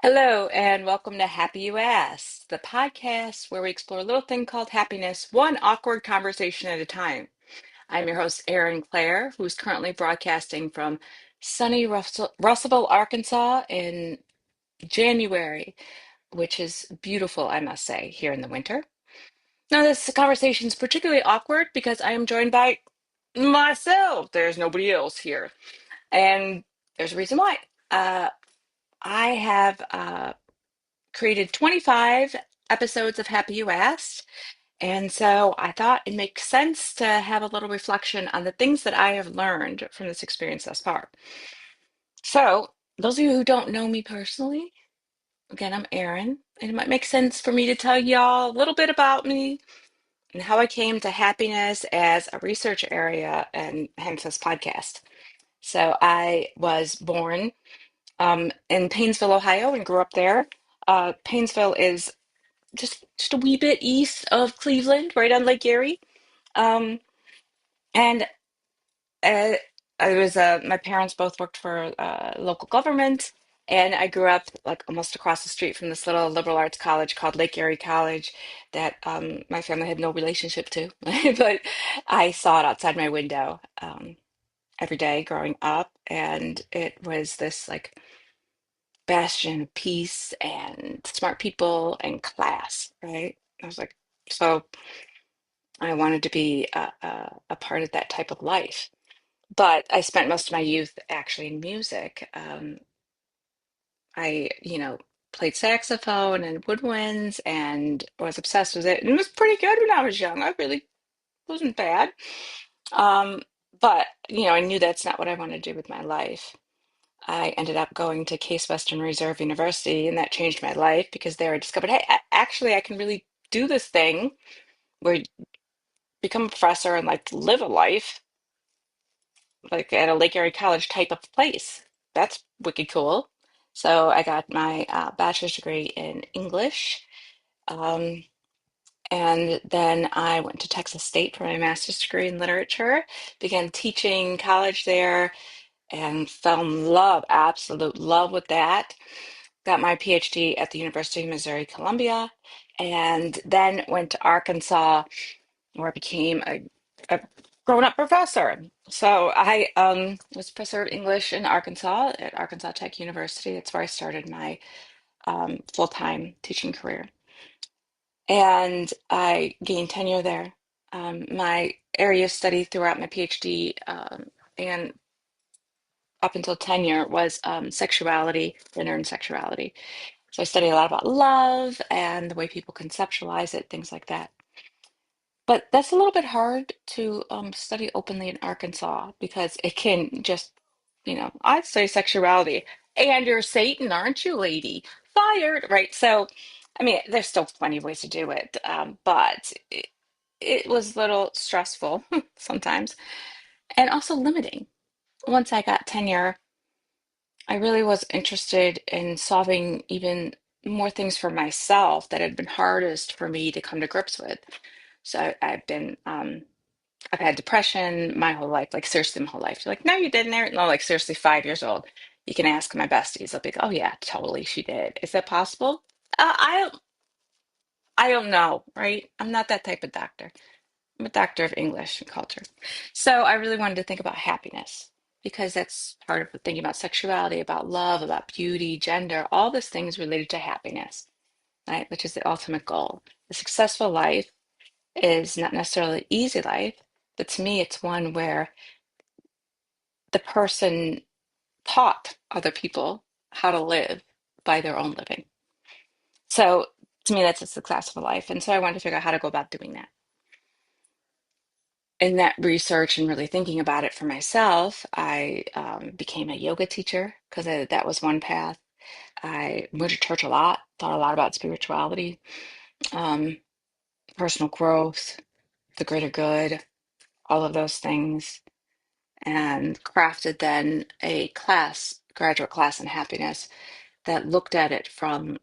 Hello, and welcome to Happy You Asked, the podcast where we explore a little thing called happiness, one awkward conversation at a time. I'm your host, Erin Clare, who's currently broadcasting from sunny Russellville, Arkansas in January, which is beautiful, I must say, here in the winter. Now, this conversation is particularly awkward because I am joined by myself. There's nobody else here, and there's a reason why. Uh, I have created 25 episodes of Happy You Asked. And so I thought it makes sense to have a little reflection on the things that I have learned from this experience thus far. So, those of you who don't know me personally, again, I'm Erin, and it might make sense for me to tell y'all a little bit about me and how I came to happiness as a research area and hence this podcast. So, I was born in Painesville, Ohio, and grew up there. Painesville is just a wee bit east of Cleveland, right on Lake Erie. Um, and uh, I was my parents both worked for local government, and I grew up like almost across the street from this little liberal arts college called Lake Erie College that my family had no relationship to, but I saw it outside my window every day growing up, and it was this like bastion of peace and smart people and class, right? I was like, so. I wanted to be a part of that type of life. But I spent most of my youth actually in music. I played saxophone and woodwinds and was obsessed with it and was pretty good when I was young. I really wasn't bad. Um, but I knew that's not what I wanted to do with my life. I ended up going to Case Western Reserve University, and that changed my life because there I discovered, hey, actually, I can really do this thing where you become a professor and like live a life like at a Lake Erie College type of place. That's wicked cool. So I got my bachelor's degree in English. Um, and then I went to Texas State for my master's degree in literature, began teaching college there, and fell in love, absolute love with that. Got my PhD at the University of Missouri Columbia, and then went to Arkansas where I became a grown-up professor. So I was professor of English in Arkansas at Arkansas Tech University. That's where I started my full-time teaching career. And I gained tenure there. My area of study throughout my PhD and up until tenure was sexuality, gender and sexuality. So I studied a lot about love and the way people conceptualize it, things like that. But that's a little bit hard to study openly in Arkansas because it can just, I'd say sexuality. And you're Satan, aren't you, lady? Fired, right? So, I mean, there's still plenty of ways to do it, but it was a little stressful sometimes and also limiting. Once I got tenure, I really was interested in solving even more things for myself that had been hardest for me to come to grips with. So I've had depression my whole life, like seriously my whole life. You're like, no, you didn't. Erin." No, like seriously, 5 years old. You can ask my besties. They'll be like, oh yeah, totally, she did. Is that possible? I don't know, right? I'm not that type of doctor. I'm a doctor of English and culture. So I really wanted to think about happiness because that's part of thinking about sexuality, about love, about beauty, gender, all these things related to happiness, right? Which is the ultimate goal. A successful life is not necessarily an easy life, but to me, it's one where the person taught other people how to live by their own living. So to me, that's a successful life. And so I wanted to figure out how to go about doing that. In that research and really thinking about it for myself, I became a yoga teacher because that was one path. I went to church a lot, thought a lot about spirituality, um, personal growth, the greater good, all of those things, and crafted then a graduate class in happiness that looked at it from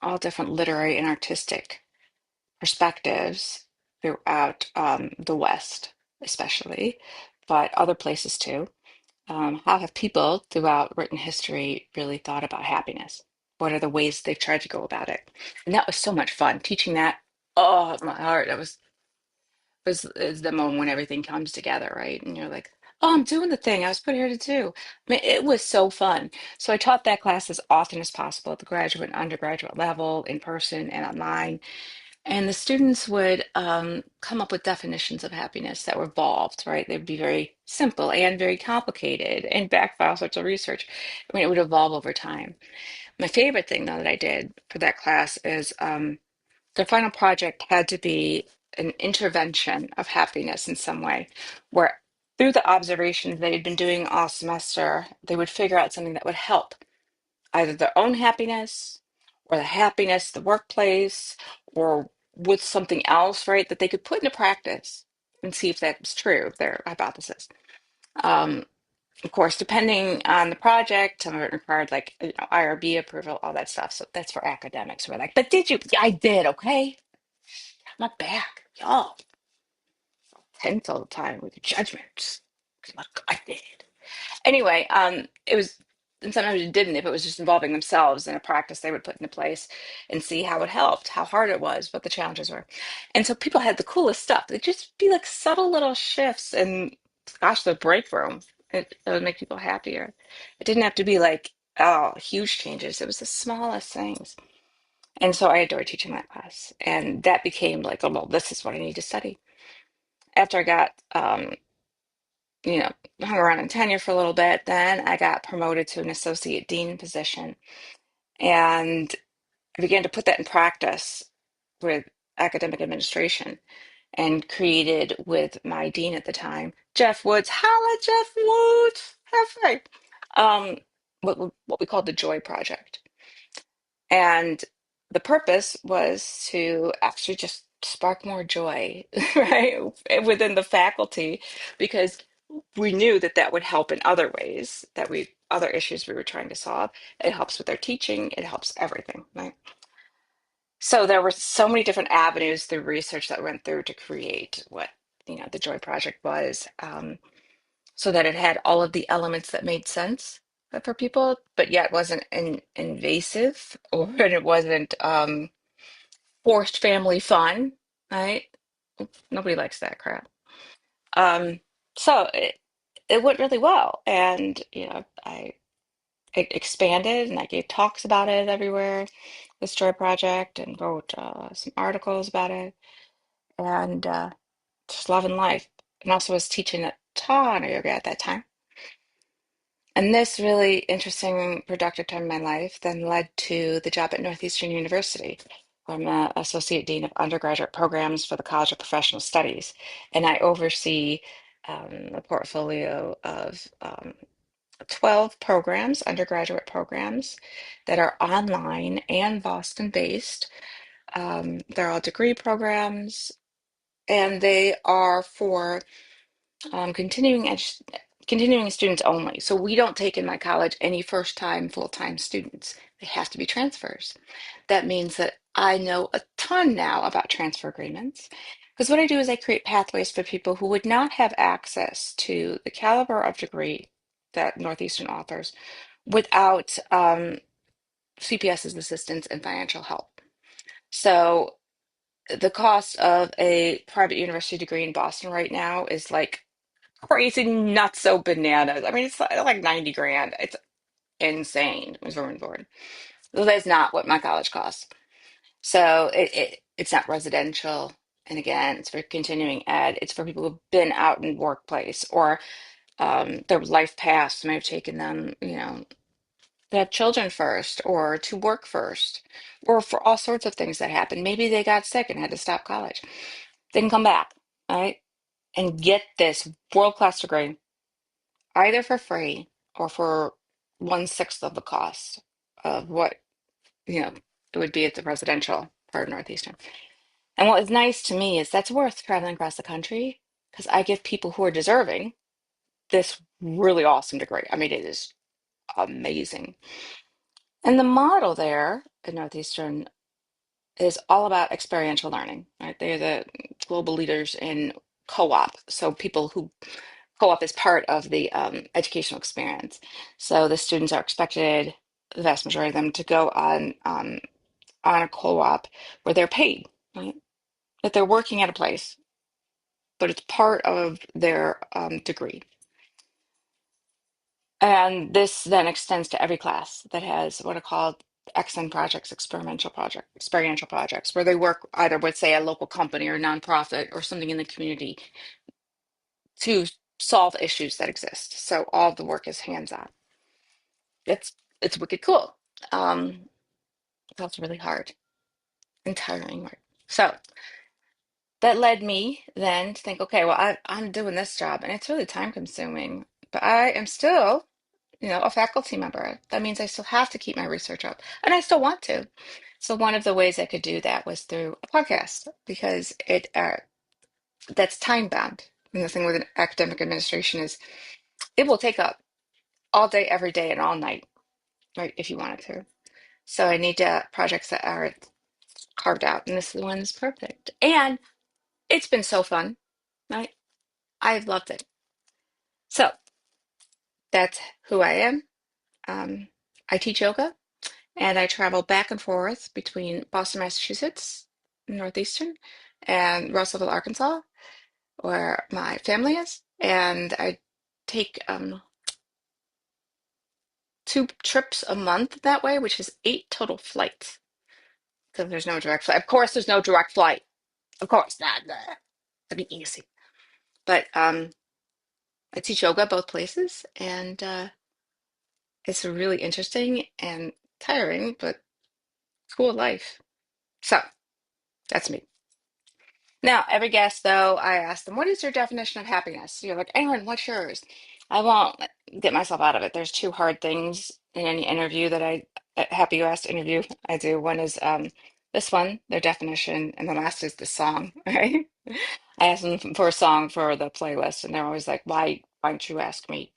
all different literary and artistic perspectives throughout the West, especially, but other places too. How have people throughout written history really thought about happiness? what are the ways they've tried to go about it. And that was so much fun teaching that. Oh, my heart. That was is the moment when everything comes together, right? And you're like, oh, I'm doing the thing I was put here to do. I mean, it was so fun. So I taught that class as often as possible at the graduate and undergraduate level, in person and online. And the students would come up with definitions of happiness that were evolved, right? They'd be very simple and very complicated and backed by all sorts of research. I mean, it would evolve over time. My favorite thing, though, that I did for that class is their final project had to be an intervention of happiness in some way, where through the observations they had been doing all semester, they would figure out something that would help either their own happiness or the happiness of the workplace or with something else, right, that they could put into practice and see if that was true, their hypothesis. Um, of course, depending on the project, some of it required like IRB approval, all that stuff. So that's for academics. We're like, but did you? Yeah, I did. Okay, I'm not back, y'all. Tense all the time with judgments. Look, I did. Anyway, it was, and sometimes it didn't if it was just involving themselves in a practice they would put into place and see how it helped, how hard it was, what the challenges were. And so people had the coolest stuff. It'd just be like subtle little shifts and gosh, the break room. It would make people happier. It didn't have to be like, oh, huge changes. It was the smallest things. And so I adored teaching that class. And that became like, oh, well, this is what I need to study. After I got you know, hung around in tenure for a little bit. Then I got promoted to an associate dean position, and I began to put that in practice with academic administration and created with my dean at the time, Jeff Woods. Holla, Jeff Woods. Have fun. What we called the Joy Project. And the purpose was to actually just spark more joy, right, within the faculty, because we knew that that would help in other ways that we other issues we were trying to solve. It helps with their teaching, it helps everything, right? So there were so many different avenues through research that went through to create what the Joy Project was, so that it had all of the elements that made sense for people, but yet wasn't invasive or and it wasn't forced family fun, right? Nobody likes that crap. Um, so it went really well, and I it expanded, and I gave talks about it everywhere, the Story Project, and wrote some articles about it, and just loving life. And also was teaching a ton of yoga at that time. And this really interesting, productive time in my life then led to the job at Northeastern University, where I'm an associate dean of undergraduate programs for the College of Professional Studies, and I oversee a portfolio of 12 programs, undergraduate programs, that are online and Boston based. They're all degree programs, and they are for um, continuing edu- continuing students only. So we don't take in my college any first-time full-time students. They have to be transfers. That means that I know a ton now about transfer agreements. Because what I do is I create pathways for people who would not have access to the caliber of degree that Northeastern offers without CPS's assistance and financial help. So the cost of a private university degree in Boston right now is like crazy, nuts, so bananas. I mean, it's like 90 grand. It's insane. It was room and board. So that's not what my college costs. So it's not residential. And again, it's for continuing ed. It's for people who've been out in workplace or their life paths may have taken them, to have children first or to work first or for all sorts of things that happen. Maybe they got sick and had to stop college. They can come back, right? And get this world-class degree either for free or for one-sixth of the cost of what, it would be at the residential part of Northeastern. And what is nice to me is that's worth traveling across the country because I give people who are deserving this really awesome degree. I mean, it is amazing. And the model there at Northeastern is all about experiential learning, right? They're the global leaders in co-op. So people who co-op is part of the educational experience. So the students are expected. the vast majority of them, to go on a co-op where they're paid, right? That they're working at a place, but it's part of their degree. And this then extends to every class that has what are called XN projects, experiential projects, where they work either with, say, a local company or nonprofit or something in the community to solve issues that exist. So all the work is hands-on. It's wicked cool. Um, it's also really hard and tiring work. So that led me then to think, okay, well, I'm doing this job and it's really time consuming, but I am still, a faculty member. That means I still have to keep my research up and I still want to. So one of the ways I could do that was through a podcast because that's time bound. And the thing with an academic administration is it will take up all day, every day, and all night, right? If you wanted to. So I need projects that are carved out, and this one is perfect. And it's been so fun, right? I've loved it. So that's who I am. Um, I teach yoga and I travel back and forth between Boston, Massachusetts, Northeastern, and Russellville, Arkansas, where my family is. And I take 2 trips a month that way, which is 8 total flights because there's no direct flight. Of course, there's no direct flight. Of course, not. That'd be easy. But I teach yoga both places, and it's a really interesting and tiring, but cool life. So that's me. Now, every guest, though, I ask them, what is your definition of happiness? You're like, Aaron, what's yours? I won't get myself out of it. There's two hard things in any interview that Happy You Asked interview I do. One is this one, their definition, and the last is the song, right? I ask them for a song for the playlist, and they're always like, why don't you ask me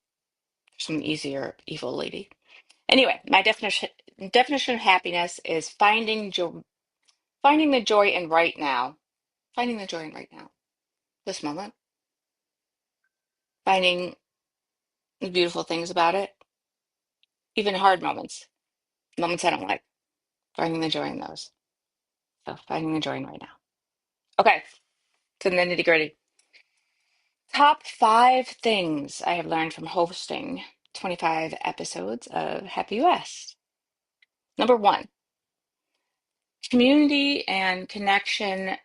some easier, evil lady? Anyway, my definition of happiness is finding the joy in right now, finding the joy in right now, this moment, finding the beautiful things about it, even hard moments, moments I don't like, finding the joy in those. So finding the joy in right now. Okay, to the nitty gritty. Top 5 things I have learned from hosting 25 episodes of Happy US. Number one, community and connection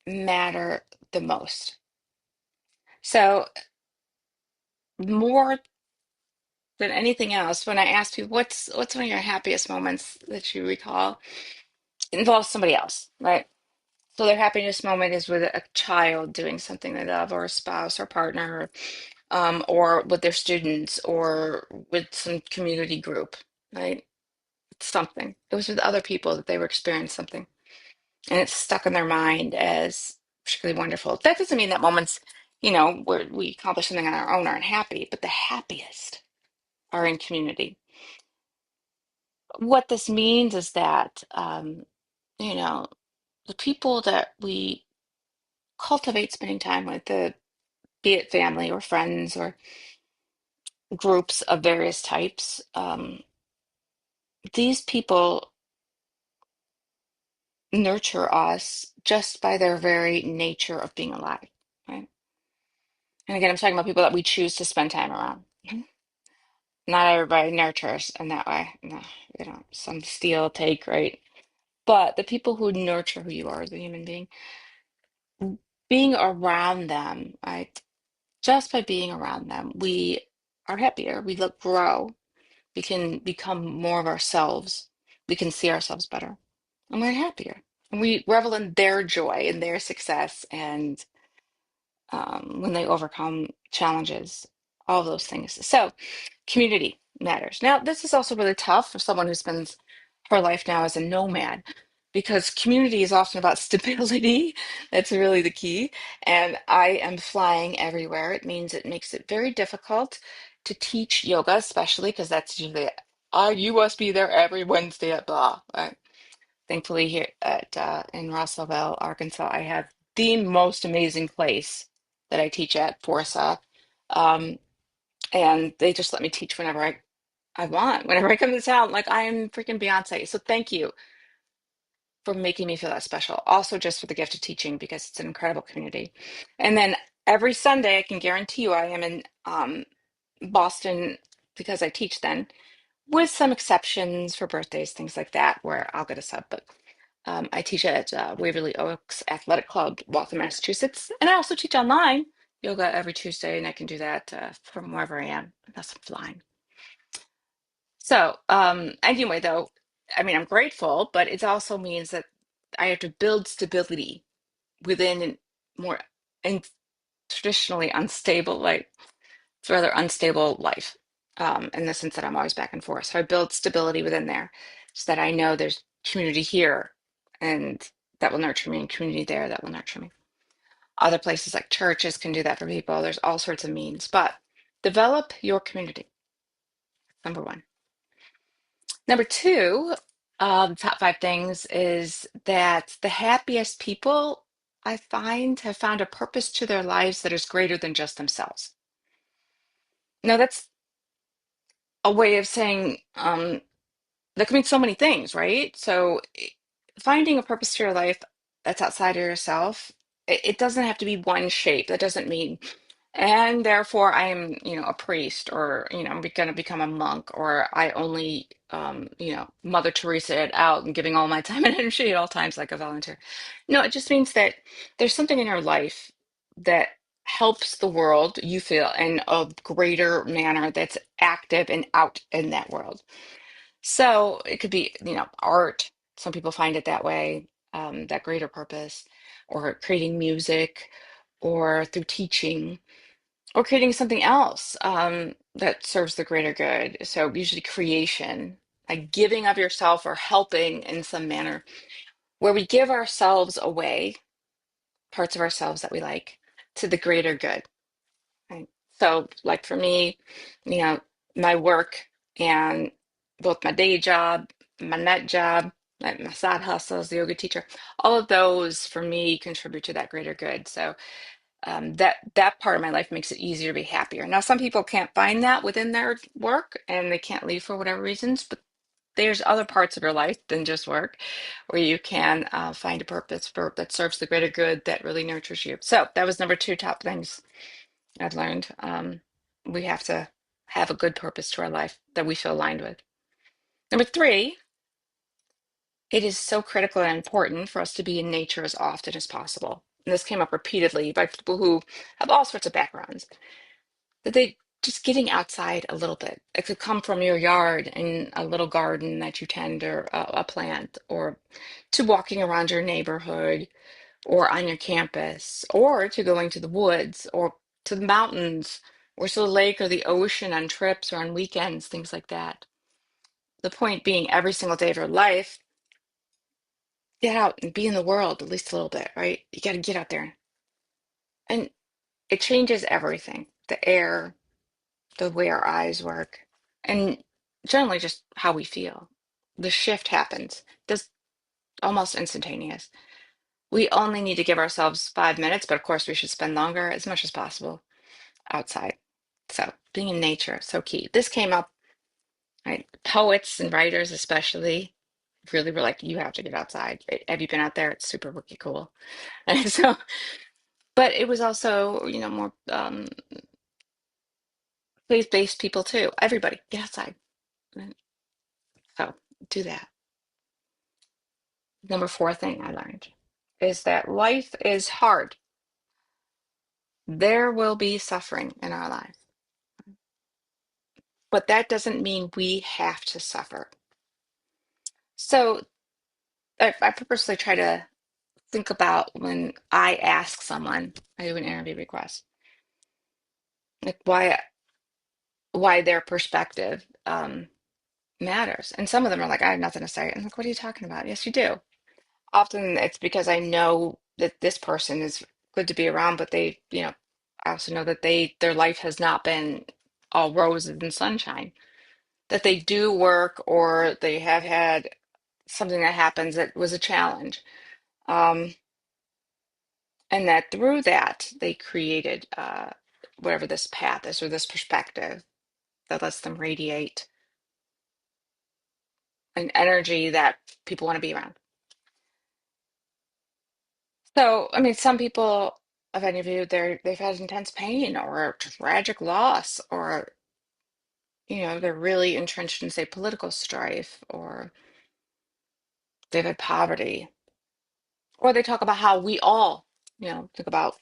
matter the most. So more than anything else, when I ask people what's one of your happiest moments that you recall, it involves somebody else, right? So their happiness moment is with a child doing something they love, or a spouse or partner, or with their students, or with some community group, right? It's something. It was with other people that they were experiencing something, and it's stuck in their mind as particularly wonderful. That doesn't mean that moments, where we accomplish something on our own aren't happy, but the happiest are in community. What this means is that, you know, the people that we cultivate spending time with, be it family or friends or groups of various types, these people nurture us just by their very nature of being alive, right? And again, I'm talking about people that we choose to spend time around. Not everybody nurtures in that way. No, some steal, take, right? But the people who nurture who you are as a human being, being around them, right? Just by being around them, we are happier. We look grow. We can become more of ourselves. We can see ourselves better. And we're happier. And we revel in their joy and their success and when they overcome challenges, all of those things. So, community matters. Now, this is also really tough for someone who spends her life now as a nomad because community is often about stability. That's really the key. And I am flying everywhere. It means it makes it very difficult to teach yoga, especially because that's usually, you must be there every Wednesday at blah. Right? Thankfully, here at in Russellville, Arkansas, I have the most amazing place that I teach at, Forza. Um, and they just let me teach whenever I want whenever I come to town. Like I am freaking Beyonce. So thank you for making me feel that special. Also, just for the gift of teaching because it's an incredible community. And then every Sunday, I can guarantee you, I am in Boston because I teach then, with some exceptions for birthdays, things like that, where I'll get a sub. But I teach at Waverly Oaks Athletic Club, Waltham, Massachusetts, and I also teach online yoga every Tuesday, and I can do that from wherever I am, unless I'm flying. So, anyway, though, I mean, I'm grateful, but it also means that I have to build stability within more and traditionally unstable, like it's rather unstable life, in the sense that I'm always back and forth. So I build stability within there so that I know there's community here and that will nurture me and community there that will nurture me. Other places like churches can do that for people. There's all sorts of means, but develop your community, number one. Number two, the top five things is that the happiest people I find have found a purpose to their lives that is greater than just themselves. Now, that's a way of saying that can mean so many things, right? So, finding a purpose to your life that's outside of yourself, it doesn't have to be one shape. That doesn't mean and therefore I am, a priest or, I'm going to become a monk or I only, Mother Teresa it out and giving all my time and energy at all times like a volunteer. No, it just means that there's something in your life that helps the world, you feel, in a greater manner that's active and out in that world. So it could be, art. Some people find it that way, that greater purpose, or creating music, or through teaching or creating something else that serves the greater good. So usually creation, like giving of yourself or helping in some manner, where we give ourselves away, parts of ourselves that we like, to the greater good. Right? So, like for me, you know, my work and both my day job, my net job, like my side hustle as a yoga teacher, all of those for me contribute to that greater good. So that part of my life makes it easier to be happier. Now, some people can't find that within their work and they can't leave for whatever reasons, but there's other parts of your life than just work where you can find a purpose that serves the greater good that really nurtures you. So that was number two top things I've learned. We have to have a good purpose to our life that we feel aligned with. Number three, it is so critical and important for us to be in nature as often as possible. And this came up repeatedly by people who have all sorts of backgrounds that they just getting outside a little bit. It could come from your yard and a little garden that you tend or a plant, or to walking around your neighborhood or on your campus, or to going to the woods or to the mountains or to the lake or the ocean on trips or on weekends, things like that. The point being, every single day of your life, get out and be in the world at least a little bit, right? You got to get out there. And it changes everything. The air, the way our eyes work, and generally just how we feel. The shift happens, just almost instantaneous. We only need to give ourselves 5 minutes, but of course we should spend longer as much as possible outside. So being in nature, so key. This came up, right? Poets and writers especially really were like, you have to get outside. Have you been out there? It's super wicked cool. And so, but it was also, more place-based people too. Everybody, get outside. So do that. Number four thing I learned is that life is hard. There will be suffering in our life, but that doesn't mean we have to suffer. So I purposely try to think about when I ask someone, I do an interview request, like why their perspective matters. And some of them are like, I have nothing to say. I'm like, what are you talking about? Yes, you do. Often it's because I know that this person is good to be around, but I also know that their life has not been all roses and sunshine, that they do work or they have had something that happens that was a challenge. Um, and that through that, they created whatever this path is or this perspective that lets them radiate. an energy that people want to be around. So, I mean, some people I've interviewed, they've had intense pain or tragic loss, or they're really entrenched in, say, political strife, or they've had poverty, or they talk about how we all, think about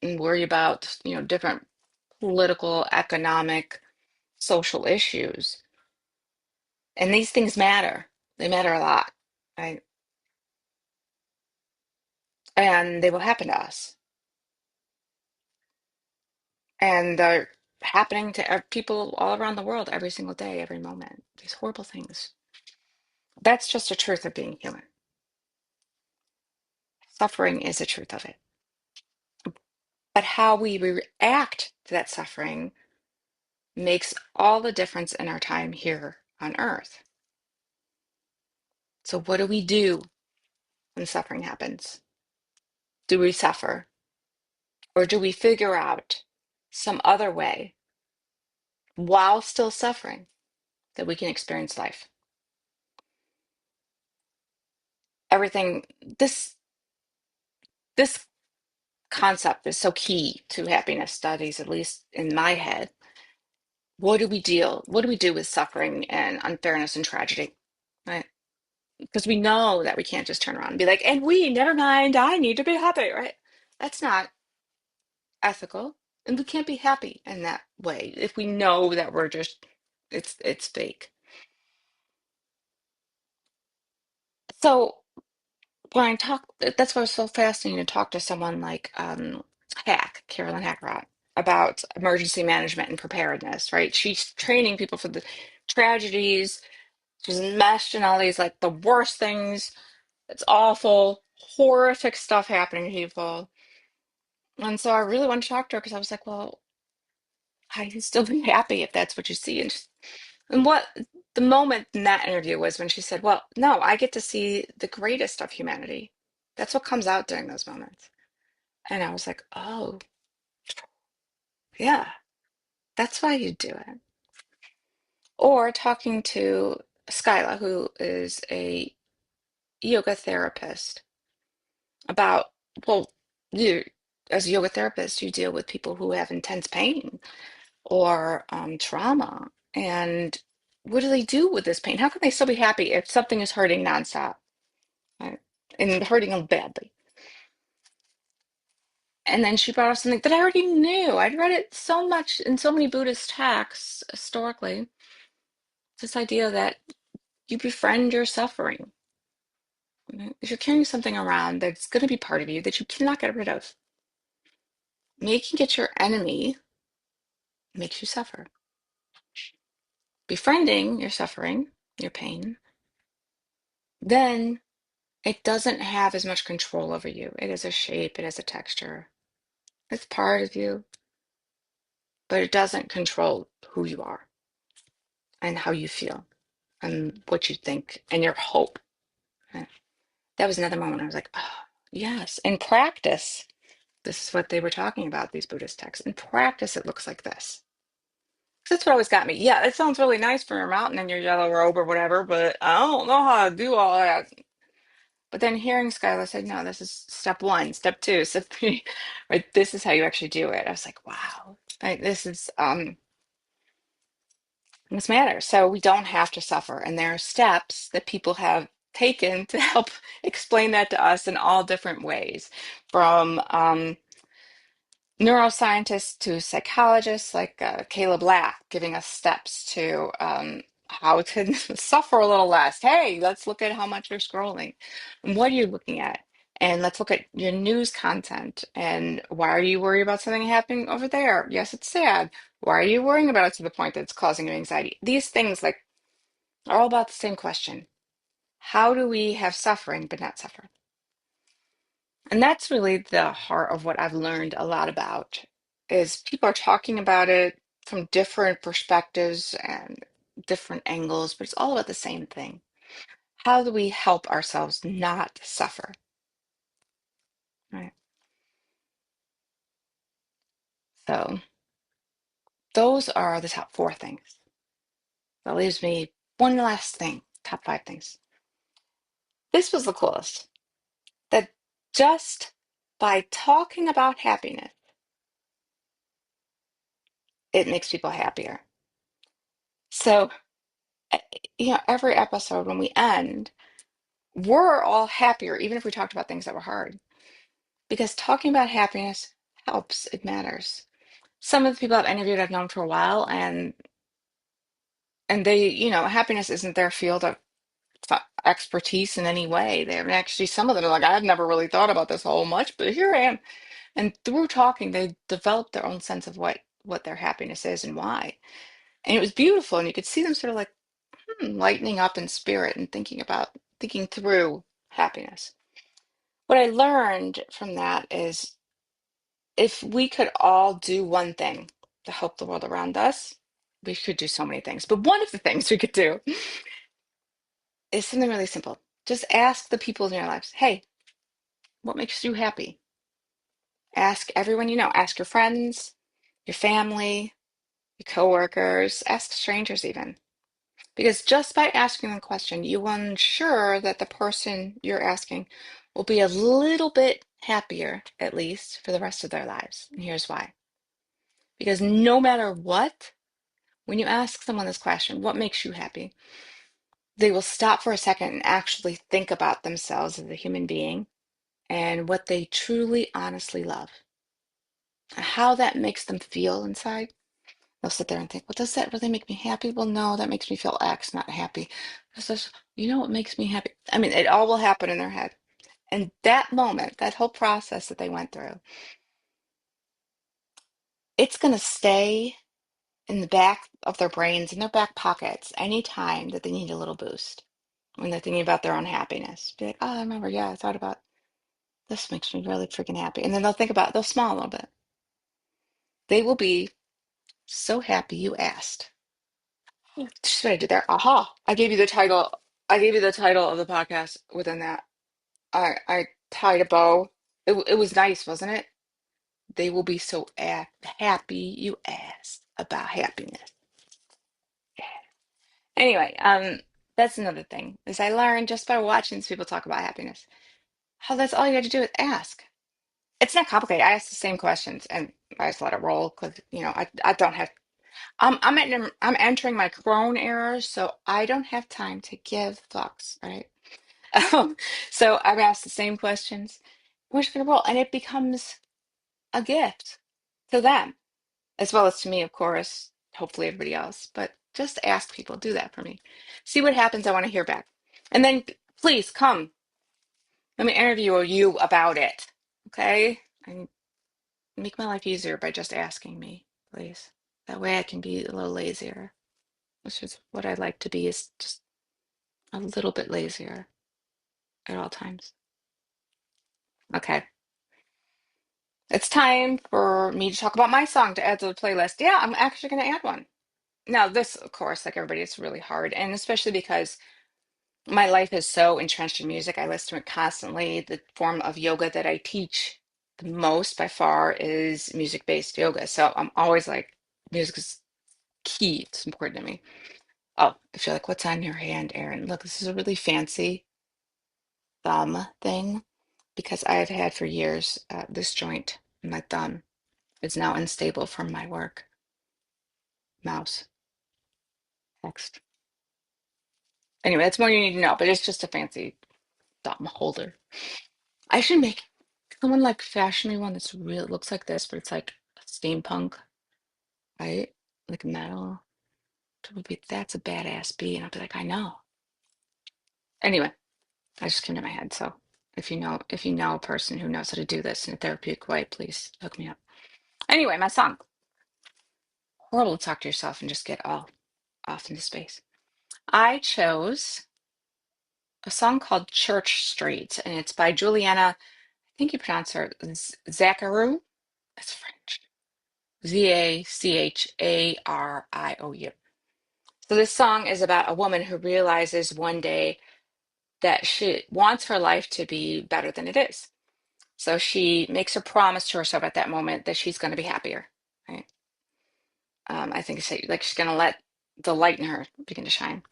and worry about, different political, economic, social issues. And these things matter. They matter a lot, right? And they will happen to us. And they're happening to people all around the world every single day, every moment. These horrible things. That's just the truth of being human. Suffering is the truth of it. But how we react to that suffering makes all the difference in our time here on Earth. So, what do we do when suffering happens? Do we suffer? Or do we figure out some other way while still suffering that we can experience life? Everything, this concept is so key to happiness studies, at least in my head. What do we do with suffering and unfairness and tragedy? Right? Because we know that we can't just turn around and be like, and never mind, I need to be happy, right? That's not ethical. And we can't be happy in that way if we know that it's fake. So when I talk, that's why it's so fascinating to talk to someone like Carolyn Hackrott, about emergency management and preparedness, right? She's training people for the tragedies. She's enmeshed in all these like the worst things. It's awful, horrific stuff happening to people. And so I really wanted to talk to her because I was like, well, I can still be happy if that's what you see. And what the moment in that interview was when she said, well, no, I get to see the greatest of humanity. That's what comes out during those moments. And I was like, oh, yeah, that's why you do it. Or talking to Skyla, who is a yoga therapist, about, well, you, as a yoga therapist, you deal with people who have intense pain or trauma. And what do they do with this pain? How can they still be happy if something is hurting nonstop, right? And hurting them badly? And then she brought up something that I already knew. I'd read it so much in so many Buddhist texts historically. This idea that you befriend your suffering. If you're carrying something around that's going to be part of you that you cannot get rid of, making it your enemy makes you suffer. Befriending your suffering, your pain, then it doesn't have as much control over you. It has a shape, it has a texture. It's part of you, but it doesn't control who you are and how you feel and what you think and your hope. And that was another moment I was like, oh, yes. In practice, this is what they were talking about, these Buddhist texts. In practice, it looks like this. That's what always got me. Yeah, it sounds really nice for your mountain and your yellow robe or whatever, but I don't know how to do all that. But then hearing Skylar say, no, this is step one, step two, step three, right? This is how you actually do it. I was like, wow, like, this matters. So we don't have to suffer. And there are steps that people have taken to help explain that to us in all different ways, from neuroscientists to psychologists like Caleb Lack, giving us steps to how to suffer a little less. Hey, let's look at how much you're scrolling. And what are you looking at? And let's look at your news content. And why are you worried about something happening over there? Yes, it's sad. Why are you worrying about it to the point that it's causing you anxiety? These things like are all about the same question. How do we have suffering but not suffer? And that's really the heart of what I've learned a lot about, is people are talking about it from different perspectives and different angles, but it's all about the same thing. How do we help ourselves not suffer? Right. So those are the top four things. That leaves me One last thing, top five things. This was the coolest. That just by talking about happiness, it makes people happier. So, eh, every episode when we end, we're all happier, even if we talked about things that were hard, because talking about happiness helps, it matters. Some of the people I've interviewed I've known for a while, and they, happiness isn't their field of expertise in any way. They're actually, some of them are like, I've never really thought about this whole much, but here I am. And through talking, they developed their own sense of what their happiness is and why. And it was beautiful, and you could see them sort of like lightening up in spirit and thinking through happiness. What I learned from that is if we could all do one thing to help the world around us, we could do so many things. But one of the things we could do is something really simple. Just ask the people in your lives, hey, what makes you happy? Ask everyone you know. Ask your friends, your family, your coworkers, ask strangers even. Because just by asking the question, you will ensure that the person you're asking will be a little bit happier, at least, for the rest of their lives. And here's why. Because no matter what, when you ask someone this question, what makes you happy? They will stop for a second and actually think about themselves as a human being and what they truly, honestly love, how that makes them feel inside. They'll sit there and think, well, does that really make me happy? Well, no, that makes me feel X, not happy. Because this, what makes me happy? I mean, it all will happen in their head. And that moment, that whole process that they went through, it's going to stay in the back of their brains, in their back pockets, anytime that they need a little boost when they're thinking about their own happiness. Be like, oh, I remember, yeah, I thought about this makes me really freaking happy. And then they'll smile a little bit. They will be so happy you asked. Just what I did there. Aha. I gave you the title. I gave you the title of the podcast within that. I tied a bow. It was nice, wasn't it? They will be so happy you asked about happiness. Anyway, that's another thing is I learned just by watching these people talk about happiness, how that's all you had to do is ask. It's not complicated. I ask the same questions and I just let it roll because I don't have I'm entering my crone era, so I don't have time to give fucks, right? Um, so I've asked the same questions. We're just gonna roll, and it becomes a gift to them as well as to me, of course. Hopefully, everybody else. But just ask people, do that for me. See what happens. I want to hear back, and then please come. Let me interview you about it, okay? And make my life easier by just asking me, please. That way, I can be a little lazier. Which is what I like to be, is just a little bit lazier at all times. Okay. It's time for me to talk about my song to add to the playlist. Yeah, I'm actually going to add one. Now, this, of course, like everybody, it's really hard. And especially because my life is so entrenched in music, I listen to it constantly. The form of yoga that I teach the most by far is music-based yoga. So I'm always like, music is key. It's important to me. Oh, if you're like, what's on your hand, Erin? Look, this is a really fancy thumb thing because I have had for years this joint in my thumb is now unstable from my work. Mouse. Next. Anyway, that's more you need to know, but it's just a fancy thumb holder. I should make someone like fashion me one that's real looks like this, but it's like steampunk, right? Like metal. It would be that's a badass bee, and I'll be like, I know. Anyway, I just came to my head. So if you know a person who knows how to do this in a therapeutic way, please hook me up. Anyway, my song. Horrible to talk to yourself and just get all off into space. I chose a song called Church Street, and it's by Juliana. I think you pronounce her Zacharou. That's French. Zachariou. So this song is about a woman who realizes one day that she wants her life to be better than it is. So she makes a promise to herself at that moment that she's going to be happier. Right? I think it's like she's going to let the light in her begin to shine.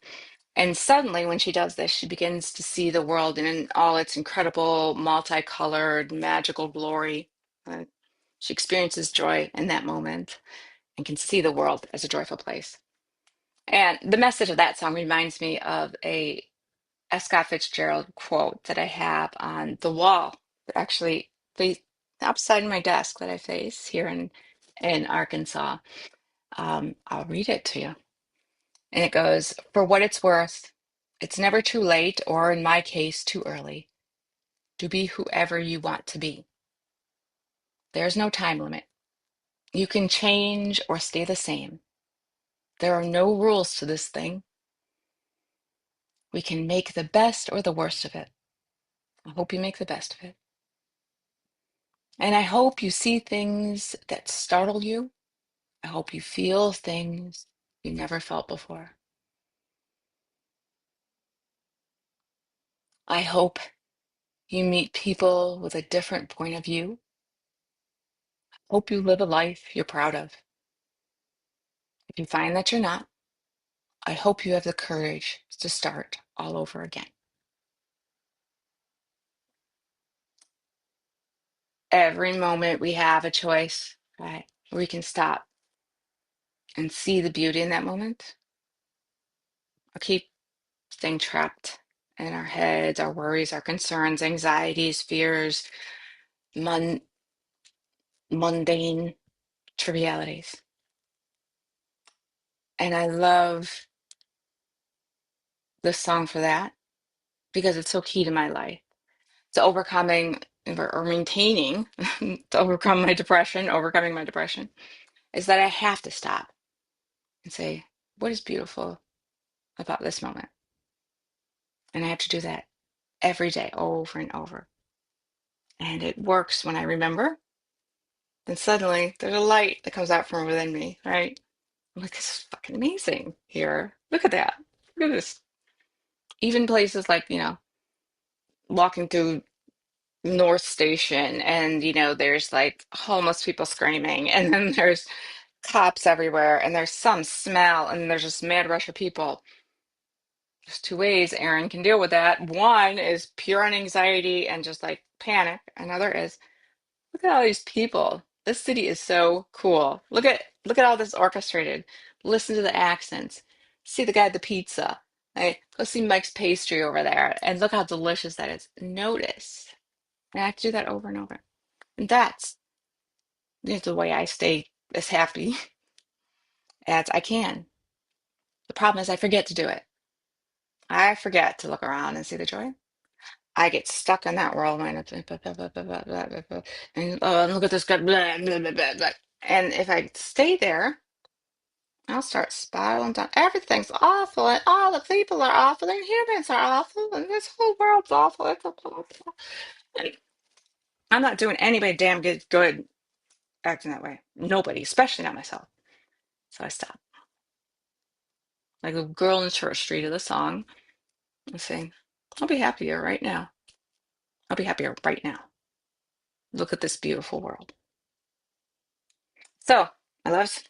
And suddenly, when she does this, she begins to see the world in all its incredible, multicolored, magical glory. Uh, she experiences joy in that moment and can see the world as a joyful place. And the message of that song reminds me of a Scott Fitzgerald quote that I have on the wall, actually, face outside my desk that I face here in Arkansas. I'll read it to you. And it goes, "For what it's worth, it's never too late, or in my case, too early, to be whoever you want to be. There's no time limit. You can change or stay the same. There are no rules to this thing. We can make the best or the worst of it. I hope you make the best of it. And I hope you see things that startle you. I hope you feel things you never felt before. I hope you meet people with a different point of view. Hope you live a life you're proud of. If you find that you're not, I hope you have the courage to start all over again." Every moment we have a choice, right? We can stop and see the beauty in that moment, or keep staying trapped in our heads, our worries, our concerns, anxieties, fears, mun mundane trivialities. And I love this song for that because it's so key to my life. To overcoming or maintaining, to overcome my depression, overcoming my depression, is that I have to stop and say, what is beautiful about this moment? And I have to do that every day, over and over. And it works when I remember. Then suddenly there's a light that comes out from within me, right? I'm like, this is fucking amazing here. Look at that. Look at this. Even places like, walking through North Station and, there's like homeless people screaming, and then there's cops everywhere, and there's some smell, and there's this mad rush of people. There's two ways Aaron can deal with that. One is pure anxiety and just like panic. Another is, look at all these people. This city is so cool. Look at all this orchestrated. Listen to the accents. See the guy at the pizza. Right? Go see Mike's pastry over there, and look how delicious that is. Notice. And I have to do that over and over. And that's the way I stay as happy as I can. The problem is I forget to do it. I forget to look around and see the joy. I get stuck in that whirlwind of blah, blah, blah, blah, blah, blah, blah, blah, and oh, and look at this guy, blah, blah, blah, blah, blah. And if I stay there, I'll start spiraling down. Everything's awful, and all the people are awful, and humans are awful, and this whole world's awful. It's awful. And I'm not doing anybody damn good acting that way. Nobody, especially not myself. So I stop. Like a girl in Church Street of the song, and saying, I'll be happier right now. I'll be happier right now. Look at this beautiful world. So, my loves,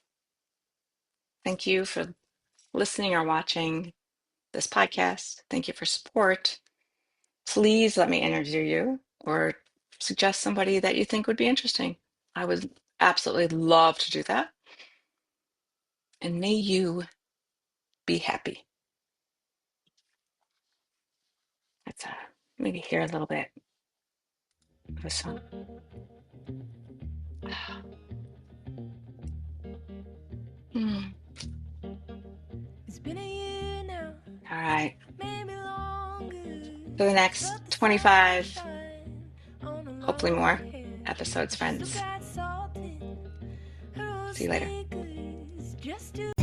thank you for listening or watching this podcast. Thank you for support. Please let me interview you or suggest somebody that you think would be interesting. I would absolutely love to do that. And may you be happy. Let's maybe hear a little bit of a song. Hmm. It's been a year now, All right. maybe longer. For the next But the sun is 25, shining on a hopefully more lonely hill. episodes, Still friends. got salt in her See you later. sneakers just to